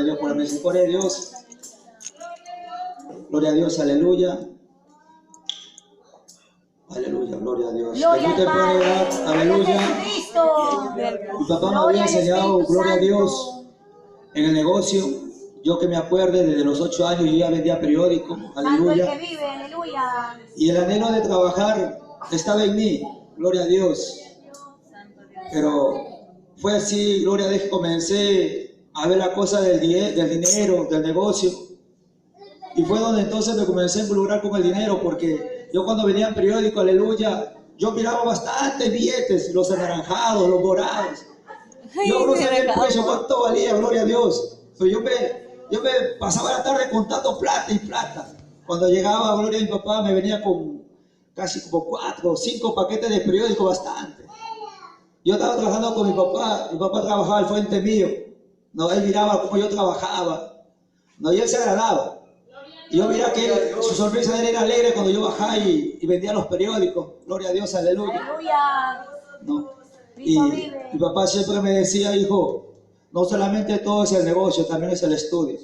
a Dios por la misericordia de Dios. Gloria a Dios, aleluya. Aleluya, gloria a Dios. Gloria al Padre, aleluya. Jesucristo. Mi papá me había enseñado, gloria a Dios, en el negocio. Yo que me acuerde, desde los 8 años yo ya vendía periódico. Aleluya. Que vive, aleluya. Y el anhelo de trabajar estaba en mí, gloria a Dios. Pero fue así, gloria a Dios, que comencé a ver la cosa del dinero, del negocio. Y fue donde entonces me comencé a involucrar con el dinero, porque yo cuando venía en periódico, aleluya, yo miraba bastantes billetes, los anaranjados, los morados. Yo no sabía el precio, cuánto valía, gloria a Dios. Pero yo me pasaba la tarde contando plata y plata. Cuando llegaba, gloria a mi papá, me venía con casi como 4 o 5 paquetes de periódico, bastante. Yo estaba trabajando con mi papá trabajaba al frente mío. No, él miraba cómo yo trabajaba. No, y él se agradaba. Y yo miraba que su sonrisa de él era alegre cuando yo bajaba y vendía los periódicos. Gloria a Dios, aleluya. Aleluya. No. Y mi papá siempre me decía, hijo, no solamente todo es el negocio, también es el estudio.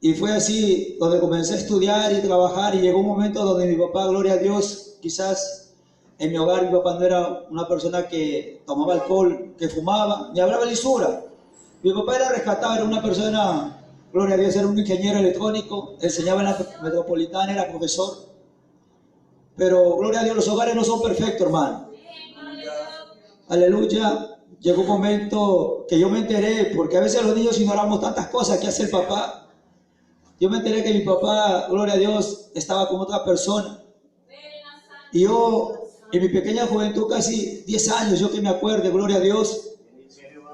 Y fue así donde comencé a estudiar y trabajar, y llegó un momento donde mi papá, gloria a Dios, quizás en mi hogar mi papá no era una persona que tomaba alcohol, que fumaba, ni hablaba lisura. Mi papá era rescatado, era una persona, gloria a Dios, era un ingeniero electrónico, enseñaba en la metropolitana, era profesor. Pero gloria a Dios, los hogares no son perfectos, hermano. Aleluya. Llegó un momento que yo me enteré, porque a veces los niños ignoramos tantas cosas que hace el papá. Yo me enteré que mi papá, gloria a Dios, estaba con otra persona. Y yo, en mi pequeña juventud, casi 10 años, yo que me acuerde, gloria a Dios,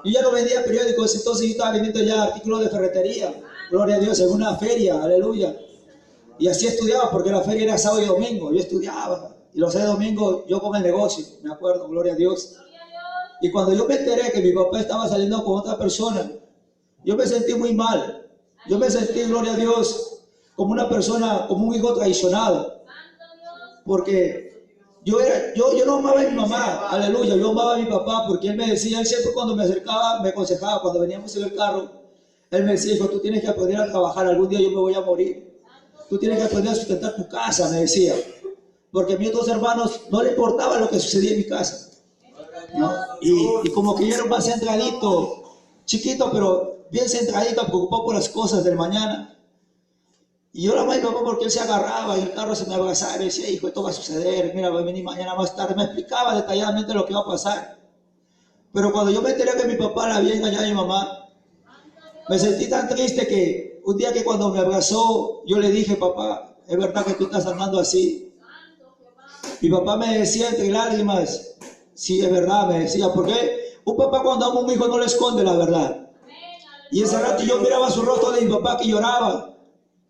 yo ya no vendía periódicos, entonces yo estaba vendiendo ya artículos de ferretería, gloria a Dios, en una feria, aleluya. Y así estudiaba, porque la feria era sábado y domingo, yo estudiaba. Y los sábados y domingos yo con el negocio, me acuerdo, gloria a Dios. Y cuando yo me enteré que mi papá estaba saliendo con otra persona, yo me sentí muy mal. Yo me sentí, gloria a Dios, como una persona, como un hijo traicionado. Porque yo no amaba a mi mamá, aleluya, yo amaba a mi papá, porque él me decía, él siempre cuando me acercaba, me aconsejaba, cuando veníamos en el carro, él me decía, hijo, tú tienes que aprender a trabajar, algún día yo me voy a morir. Tú tienes que aprender a sustentar tu casa, me decía. Porque a mis dos hermanos no le importaba lo que sucedía en mi casa. ¿No? Y como que yo era más centradito, chiquito, pero bien centradito, preocupado por las cosas del mañana. Y yo la amaba a mi papá porque él se agarraba y el carro se me abrazaba y me decía, hijo, esto va a suceder, mira, va a venir mañana más tarde. Me explicaba detalladamente lo que iba a pasar. Pero cuando yo me enteré que mi papá la había engañado a mi mamá, me sentí tan triste que un día que cuando me abrazó, yo le dije, papá, es verdad que tú estás andando así. Mi papá me decía entre lágrimas, sí, es verdad, me decía, porque un papá cuando ama a un hijo no le esconde la verdad. Y ese rato yo miraba su rostro de mi papá que lloraba.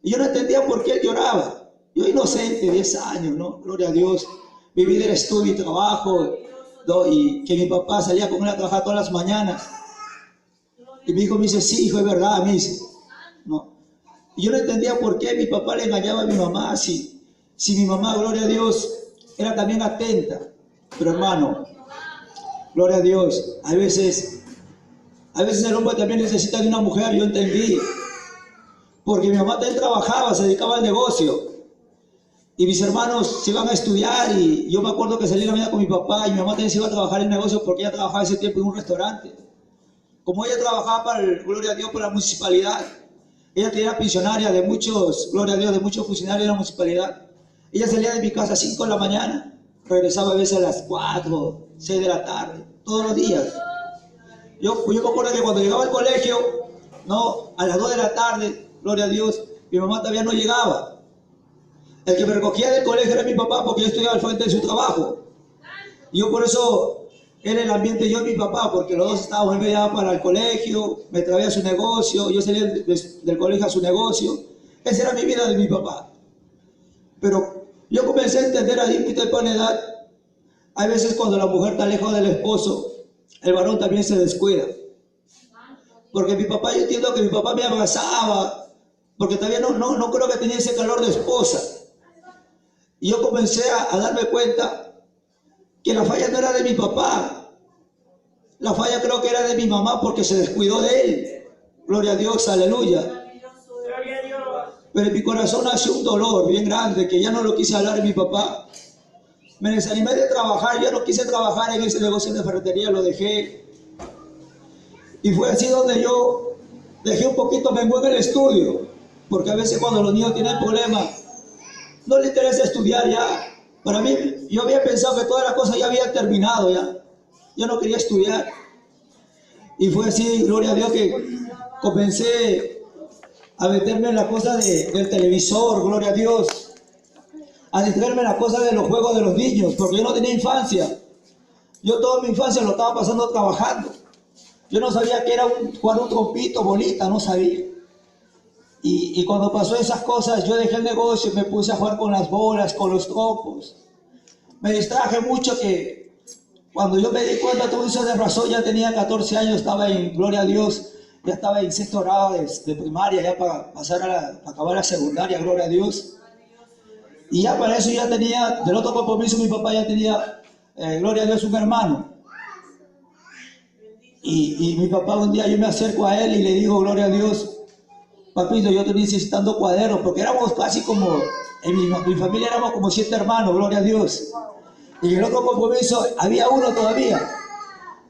Y yo no entendía por qué él lloraba. Yo inocente, 10 años, ¿no? Gloria a Dios. Mi vida era estudio y trabajo, ¿no? Y que mi papá salía con él a trabajar todas las mañanas. Y mi hijo me dice, sí, hijo, es verdad, me dice, ¿no? Y yo no entendía por qué mi papá le engañaba a mi mamá, si mi mamá, gloria a Dios, era también atenta. Pero hermano, gloria a Dios, a veces el hombre también necesita de una mujer, yo entendí. Porque mi mamá también trabajaba, se dedicaba al negocio. Y mis hermanos se iban a estudiar y yo me acuerdo que salí la mañana con mi papá y mi mamá también se iba a trabajar en el negocio porque ella trabajaba ese tiempo en un restaurante. Como ella trabajaba gloria a Dios, por la municipalidad, ella tenía pensionaria de muchos, gloria a Dios, de muchos funcionarios de la municipalidad. Ella salía de mi casa a 5 de la mañana, regresaba a veces a las 4, 6 de la tarde, todos los días. Yo me acuerdo que cuando llegaba al colegio, no, a las 2 de la tarde, gloria a Dios, mi mamá todavía no llegaba. El que me recogía del colegio era mi papá porque yo estudiaba al frente de su trabajo. Y yo por eso era el ambiente yo y mi papá, porque los dos estábamos, él me llevaba para el colegio, me traía a su negocio, yo salía del colegio a su negocio. Esa era mi vida de mi papá. Pero yo comencé a entender ahí mi temprana edad, hay veces cuando la mujer está lejos del esposo, el varón también se descuida. Porque mi papá, yo entiendo que mi papá me abrazaba, porque todavía no creo que tenía ese calor de esposa. Y yo comencé a darme cuenta que la falla no era de mi papá. La falla creo que era de mi mamá porque se descuidó de él. Gloria a Dios, aleluya. Pero en mi corazón nació un dolor bien grande que ya no lo quise hablar de mi papá. Me desanimé de trabajar, ya no quise trabajar en ese negocio de ferretería, lo dejé. Y fue así donde yo dejé un poquito, me envuelvo en el estudio. Porque a veces cuando los niños tienen problemas, no les interesa estudiar ya. Para mí, yo había pensado que todas las cosas ya habían terminado ya. Yo no quería estudiar. Y fue así, gloria a Dios, que comencé a meterme en la cosa del televisor, gloria a Dios. A distraerme en la cosa de los juegos de los niños, porque yo no tenía infancia. Yo toda mi infancia lo estaba pasando trabajando. Yo no sabía que era jugar un trompito, bolita, no sabía. Y cuando pasó esas cosas, yo dejé el negocio y me puse a jugar con las bolas, con los trompos. Me distraje mucho que cuando yo me di cuenta todo eso de razón, ya tenía 14 años, estaba en, gloria a Dios, ya estaba en sexto grado de primaria, ya para pasar para acabar la secundaria, gloria a Dios. Y ya para eso ya tenía, del otro compromiso mi papá ya tenía, gloria a Dios, un hermano. Y mi papá un día yo me acerco a él y le digo, gloria a Dios, papito, yo estoy necesitando cuadernos, porque éramos casi como, en mi familia éramos como 7 hermanos, gloria a Dios. Y en el otro compromiso había uno todavía,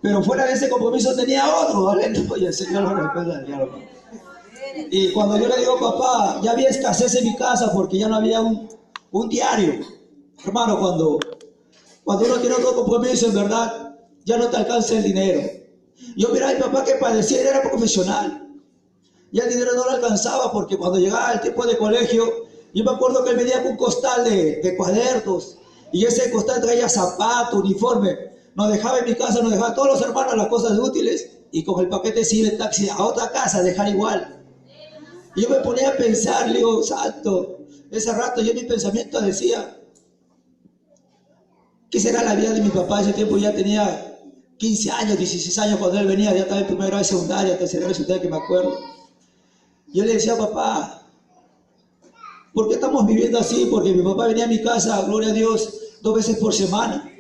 pero fuera de ese compromiso tenía otro, aleluya, el Señor lo respeta. Y cuando yo le digo, papá, ya había escasez en mi casa porque ya no había un diario. Hermano, cuando uno tiene otro compromiso, en verdad, ya no te alcanza el dinero. Yo miraba a mi papá que padecía, era profesional. Ya el dinero no lo alcanzaba porque cuando llegaba el tiempo de colegio, yo me acuerdo que él venía con un costal de cuadernos y ese costal traía zapatos, uniforme. Nos dejaba en mi casa, nos dejaba a todos los hermanos las cosas útiles y con el paquete se iba en taxi a otra casa a dejar igual. Y yo me ponía a pensar, le digo, santo, ese rato yo en mi pensamiento decía, ¿qué será la vida de mi papá? Ese tiempo ya tenía 15 años, 16 años cuando él venía, ya estaba en primer grado de secundaria, tercer grado de secundaria, que me acuerdo. Yo le decía, papá, ¿por qué estamos viviendo así? Porque mi papá venía a mi casa, gloria a Dios, 2 veces por semana.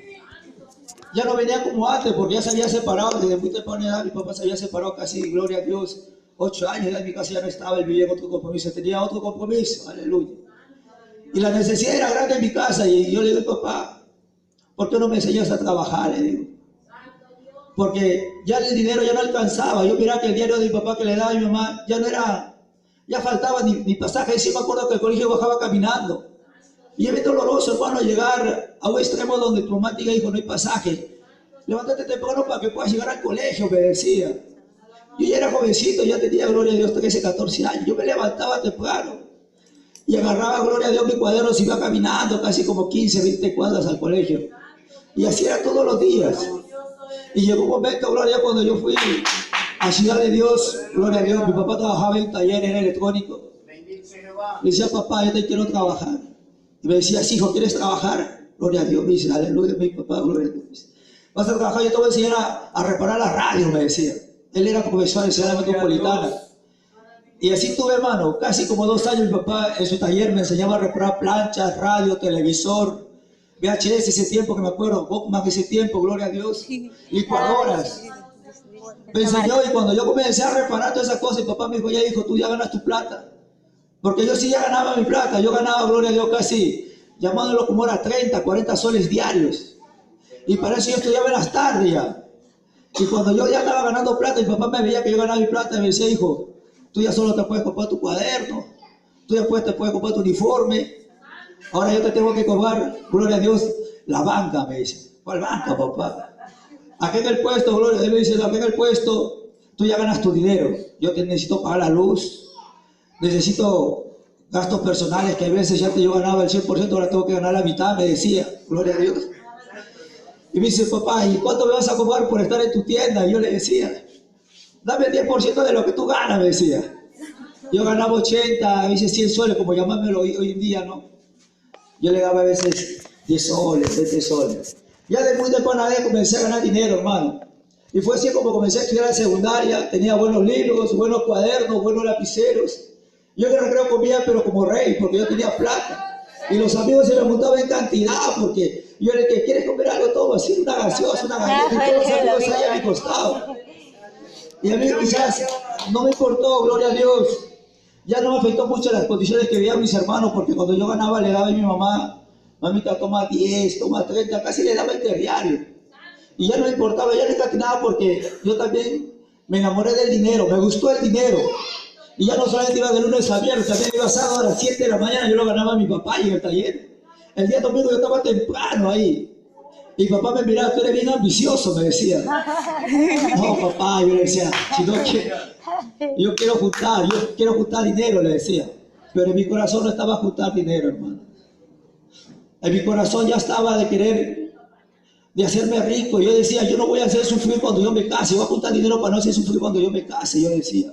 Ya no venía como antes, porque ya se había separado, desde muy temprana edad mi papá se había separado casi, gloria a Dios, 8 años, ya en mi casa ya no estaba, él vivía en otro compromiso, tenía otro compromiso, aleluya. Y la necesidad era grande en mi casa, y yo le digo, papá, ¿por qué no me enseñas a trabajar? Le digo. Porque ya el dinero ya no alcanzaba, yo miraba que el diario de mi papá que le daba a mi mamá, ya no era, ya faltaba ni pasaje, y sí me acuerdo que el colegio bajaba caminando. Y es bien doloroso, hermano, llegar a un extremo donde tu mamá te dijo, no hay pasaje. Levántate temprano para que puedas llegar al colegio, me decía. Yo ya era jovencito, ya tenía, gloria a Dios, 13, 14 años. Yo me levantaba temprano y agarraba, gloria a Dios, mi cuaderno y iba caminando casi como 15, 20 cuadras al colegio. Y así era todos los días. Y llegó un momento, gloria a Dios, cuando yo fui a Ciudad de Dios, gloria a Dios, mi papá trabajaba en un taller, era electrónico. Le decía, papá, yo te quiero trabajar. Y me decía, hijo, ¿quieres trabajar? Gloria a Dios, me dice, aleluya, mi papá, gloria a Dios. Vas a trabajar, yo te voy a enseñar a reparar la radio, me decía. Él era profesor en Ciudad Metropolitana. Y así tuve, hermano, casi como 2 años mi papá en su taller me enseñaba a reparar planchas, radio, televisor, VHS ese tiempo que me acuerdo, Walkman ese tiempo, gloria a Dios, licuadoras. Me enseñó y cuando yo comencé a reparar todas esas cosas, mi papá me dijo, ya hijo, tú ya ganas tu plata. Porque yo sí ya ganaba mi plata, yo ganaba, gloria a Dios, casi, llamándolo como era 30, 40 soles diarios. Y para eso yo estudiaba en las tardes ya. Y cuando yo ya estaba ganando plata, mi papá me veía que yo ganaba mi plata y me decía, hijo, tú ya solo te puedes comprar tu cuaderno, tú ya te puedes comprar tu uniforme. Ahora yo te tengo que cobrar, gloria a Dios, la banca, me dice. ¿Cuál banca, papá? Aquí en el puesto, gloria a Dios, me dice, aquí en el puesto, tú ya ganas tu dinero. Yo te necesito pagar la luz, necesito gastos personales que a veces ya yo ganaba el 100%, ahora tengo que ganar la mitad, me decía, gloria a Dios. Y me dice, papá, ¿y cuánto me vas a cobrar por estar en tu tienda? Y yo le decía, dame el 10% de lo que tú ganas, me decía. Yo ganaba 80, a veces 100 soles, como llamármelo hoy en día, ¿no? Yo le daba a veces 10 soles, 20 soles. Ya de muy temprana edad comencé a ganar dinero, hermano. Y fue así como comencé a estudiar en secundaria, tenía buenos libros, buenos cuadernos, buenos lapiceros. Yo en el recreo comía, pero como rey, porque yo tenía plata. Y los amigos se me montaban en cantidad, porque yo era el que quiere comer algo, todo así, una gaseosa, una galleta, y todos los amigos ahí a mi costado. Y a mí quizás no me importó, gloria a Dios. Ya no me afectó mucho las condiciones que veían mis hermanos, porque cuando yo ganaba le daba a mi mamá, mamita, toma 10, toma 30, casi le daba el diario. Y ya no me importaba, ya no catinaba porque yo también me enamoré del dinero, me gustó el dinero. Y ya no solamente iba de lunes a viernes, también iba sábado a las 7 de la mañana, yo lo ganaba a mi papá y en el taller. El día domingo yo estaba temprano ahí. Y papá me miraba, tú eres bien ambicioso, me decía. No, papá, yo le decía, si no quiero, yo quiero juntar dinero, le decía. Pero en mi corazón no estaba a juntar dinero, hermano. En mi corazón ya estaba de querer, de hacerme rico. Yo decía, yo no voy a hacer sufrir cuando yo me case, voy a juntar dinero para no hacer sufrir cuando yo me case, yo decía.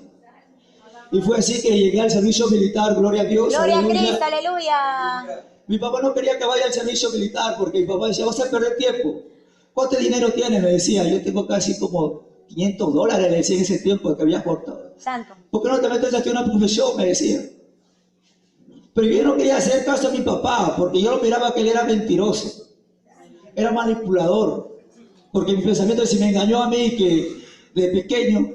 Y fue así que llegué al servicio militar, gloria a Dios. Gloria a aleluya. Cristo, aleluya. Mi papá no quería que vaya al servicio militar porque mi papá decía, vas a perder tiempo. ¿Cuánto dinero tienes? Me decía, yo tengo casi como $500, le decía en ese tiempo que había cortado. Santo. ¿Por qué no te metes aquí a una profesión? Me decía. Pero yo no quería hacer caso a mi papá porque yo lo miraba que él era mentiroso, era manipulador. Porque mi pensamiento, si me engañó a mí que de pequeño,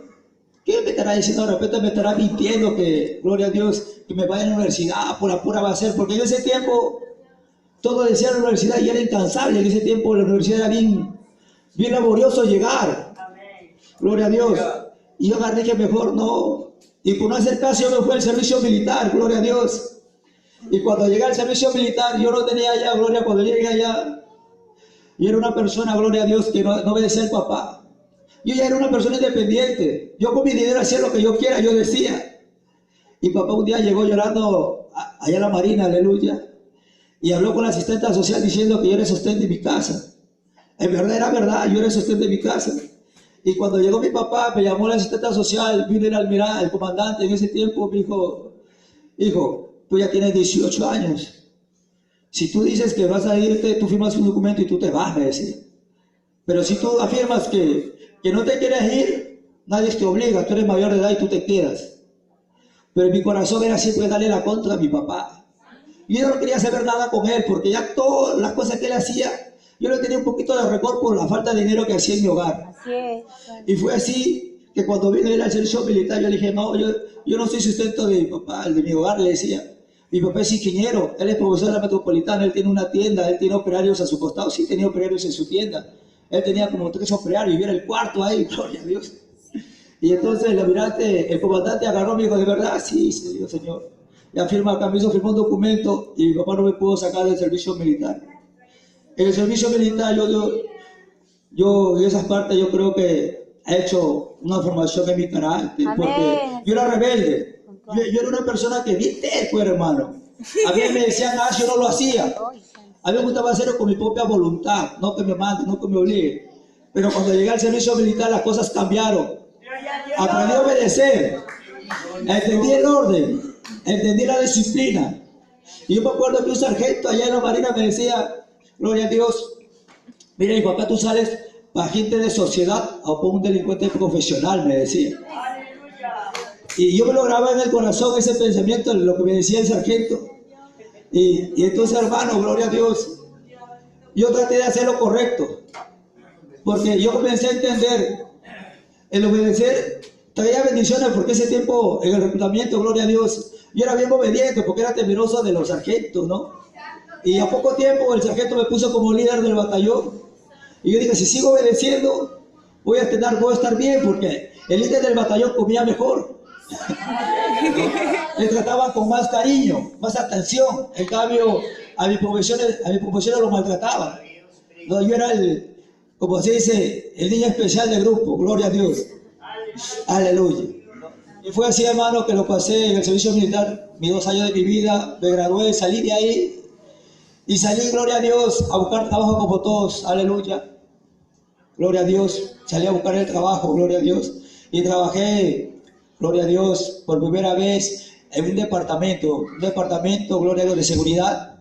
¿qué me estará diciendo? De repente me estará mintiendo que, gloria a Dios, que me vaya a la universidad, por la pura va a ser. Porque en ese tiempo, todo decía la universidad y era incansable. En ese tiempo la universidad era bien laborioso llegar. Gloria a Dios. Y yo agarré que mejor no. Y por no hacer caso, yo me fui al servicio militar, gloria a Dios. Y cuando llegué al servicio militar, yo no tenía ya, gloria, cuando llegué allá, yo era una persona, gloria a Dios, que no obedecía al papá. Yo ya era una persona independiente. Yo con mi dinero hacía lo que yo quiera, yo decía. Y papá un día llegó llorando allá a la Marina, aleluya. Y habló con la asistente social diciendo que yo era el sostén de mi casa. En verdad era verdad, yo era el sostén de mi casa. Y cuando llegó mi papá, me llamó la asistente social, vino el almirante, el comandante en ese tiempo, me dijo, hijo, tú ya tienes 18 años. Si tú dices que vas a irte, tú firmas un documento y tú te vas, me decía. Pero si tú afirmas que no te quieres ir, nadie te obliga, tú eres mayor de edad y tú te quedas. Pero en mi corazón era siempre darle la contra a mi papá. Y yo no quería saber nada con él, porque ya todas las cosas que él hacía, yo le tenía un poquito de rencor por la falta de dinero que hacía en mi hogar. Así es. Y fue así que cuando vino él al servicio militar, yo le dije, no, yo no soy sustento de mi papá, el de mi hogar, le decía. Mi papá es ingeniero, él es profesor de la metropolitana, él tiene una tienda, él tiene operarios a su costado, sí tenía operarios en su tienda. Él tenía como 3 operarios y era el cuarto ahí, gloria a Dios. Y entonces el almirante, el comandante agarró y me dijo, ¿de verdad? Sí, señor. Ya firma acá, me hizo firmar un documento y mi papá no me pudo sacar del servicio militar. En el servicio militar yo en esas partes yo creo que he hecho una formación en mi carácter, Amén. porque yo era rebelde. Yo era una persona que bien terco, hermano. A mí me decían, yo no lo hacía. A mí me gustaba hacerlo con mi propia voluntad, no que me mande, no que me obligue. Pero cuando llegué al servicio militar las cosas cambiaron. Aprendí a obedecer, entendí el orden, entendí la disciplina. Y yo me acuerdo que un sargento allá en la Marina me decía, gloria a Dios, mira, mi papá, tú sales para gente de sociedad o para un delincuente profesional, me decía. Y yo me lo grababa en el corazón ese pensamiento, lo que me decía el sargento. Y entonces, hermano, gloria a Dios, yo traté de hacer lo correcto. Porque yo comencé a entender, el obedecer traía bendiciones, porque ese tiempo en el reclutamiento, gloria a Dios, yo era bien obediente porque era temeroso de los sargentos, ¿no? Y a poco tiempo el sargento me puso como líder del batallón. Y yo dije, si sigo obedeciendo, voy a estar bien, porque el líder del batallón comía mejor. Le trataban con más cariño, más atención. En cambio, a mi profesión lo maltrataban. No, yo era como se dice, el niño especial del grupo, gloria a Dios. Aleluya. Y fue así, hermano, que lo pasé en el servicio militar, mis 2 años de mi vida, me gradué, salí de ahí y salí, gloria a Dios, a buscar trabajo como todos, aleluya. Gloria a Dios, salí a buscar el trabajo, gloria a Dios. Y trabajé, gloria a Dios, por primera vez en un departamento, gloria a Dios, de seguridad.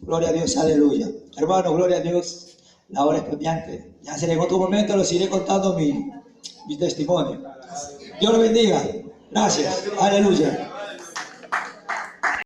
Gloria a Dios, aleluya. Hermano, gloria a Dios, la hora es premiante. Ya será en otro momento, les iré contando mi testimonio. Dios lo bendiga. Gracias, aleluya.